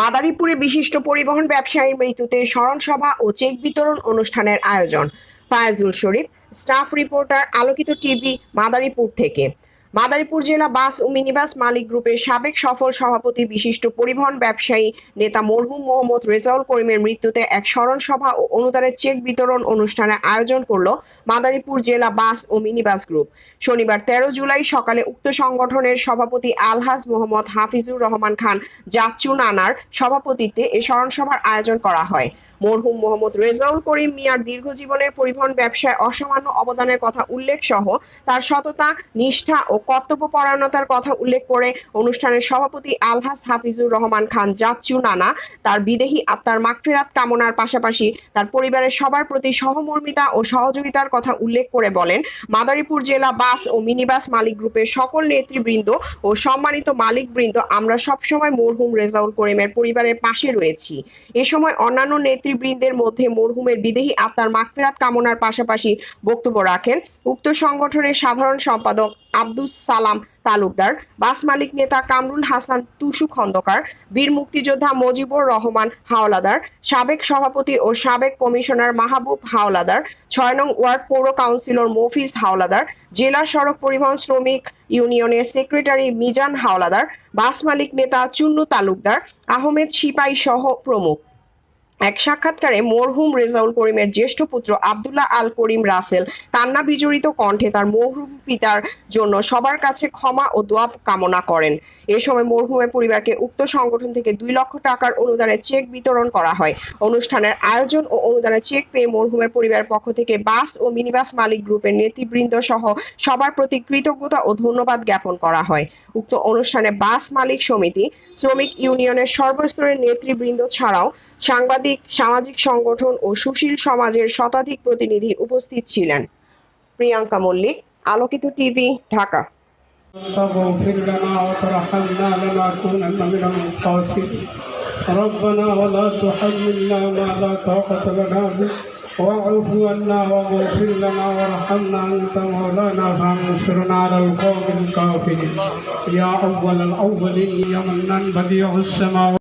মাদারীপুরে বিশিষ্ট পরিবহন ব্যবসায়ীর মৃত্যুতে স্মরণ সভা ও চেক বিতরণ অনুষ্ঠানের আয়োজন। ফায়াজুল শরীফ, স্টাফ রিপোর্টার, আলোকিত টিভি, মাদারীপুর থেকে। মাদারীপুর জেলা বাস ও মিনিবাস মালিক গ্রুপের সাবেক সফল সভাপতি বিশিষ্ট পরিবহন ব্যবসায়ী নেতা মরহুম মোহাম্মদ রেজাউল করিমের মৃত্যুতে এক স্মরণ সভা ও অনুদানের চেক বিতরণ অনুষ্ঠানের আয়োজন করল মাদারীপুর জেলা বাস ও মিনিবাস গ্রুপ। শনিবার 13 জুলাই সকালে উক্ত সংগঠনের সভাপতি আলহাজ মোহাম্মদ হাফিজুর রহমান খান জাচ্চু নানার সভাপতিত্বে এ স্মরণ সভার আয়োজন করা হয়। মরহুম মোহাম্মদ রেজাউল করিম মিয়ার দীর্ঘজীবনের পরিবহন ব্যবসায় অসামান্য অবদানের কথা উল্লেখ সহ তার সততা, নিষ্ঠা ও কর্তব্যপরায়ণতার কথা উল্লেখ করে অনুষ্ঠানের সভাপতি আলহাজ হাফিজুর রহমান খান জাচ্চু নানা তার বিদেহী আত্মার মাগফিরাত কামনার পাশাপাশি তার পরিবারের সবার প্রতি সহমর্মিতা ও সহযোগিতার কথা উল্লেখ করে বলেন, মাদারীপুর জেলা বাস ও মিনিবাস মালিক গ্রুপের সকল নেতৃবৃন্দ ও সম্মানিত মালিকবৃন্দ আমরা সবসময় মরহুম রেজাউল করিমের পরিবারের পাশে রয়েছি। এ সময় অন্যান্য নেতৃবৃন্দের মধ্যে মরহুমের বিদেহী আত্মার মাগফিরাত কামনার পাশাপাশি বক্তব্য রাখেন উক্ত সংগঠনের সাধারণ সম্পাদক আব্দুস সালাম তালুকদার, বাস মালিক নেতা কামরুল হাসান তুসু খন্দকার, বীর মুক্তিযোদ্ধা মজিবুর রহমান হাওলাদার, সাবেক সভাপতি ও সাবেক কমিশনার মাহবুব হাওলাদার, 6 নং ওয়ার্ড পৌর কাউন্সিলর মফিজ হাওলাদার, জেলা সড়ক পরিবহন শ্রমিক ইউনিয়নের সেক্রেটারি মিজান হাওলাদার, বাস মালিক নেতা চুন্নু তালুকদার, আহমেদ সিপাই সহ প্রমুখ। এক সাক্ষাৎকারে মরহুম রেজাউল করিমের জ্যেষ্ঠ পুত্র আব্দুল্লাহ আল করিম রাসেল কান্না বিজড়িত কণ্ঠে তার মরহুম পিতার জন্য সবার কাছে ক্ষমা ও দোয়া কামনা করেন। এ সময় মরহুমের পরিবারকে উক্ত সংগঠন থেকে 2 লক্ষ টাকার অনুদানের চেক বিতরণ করা হয়। অনুষ্ঠানের আয়োজন ও অনুদানের চেক পেয়ে মরহুমের পরিবারের পক্ষ থেকে বাস ও মিনিবাস মালিক গ্রুপের নেতৃবৃন্দ সহ সবার প্রতি কৃতজ্ঞতা ও ধন্যবাদ জ্ঞাপন করা হয়। উক্ত অনুষ্ঠানে বাস মালিক সমিতি, শ্রমিক ইউনিয়নের সর্বস্তরের নেতৃবৃন্দ ছাড়াও সাংবাদিক, সামাজিক সংগঠন ও সুশীল সমাজের শতাধিক প্রতিনিধি উপস্থিত ছিলেন। প্রিয়াঙ্কা মল্লিক, আলোকিত টিভি, ঢাকা। ربنا ولا تحملنا ما لا طاقة لنا به واعف عنا واغفر لنا وارحمنا أنت مولانا فانصرنا على القوم الكافرين يا أول الأولين يا من بديع السماوات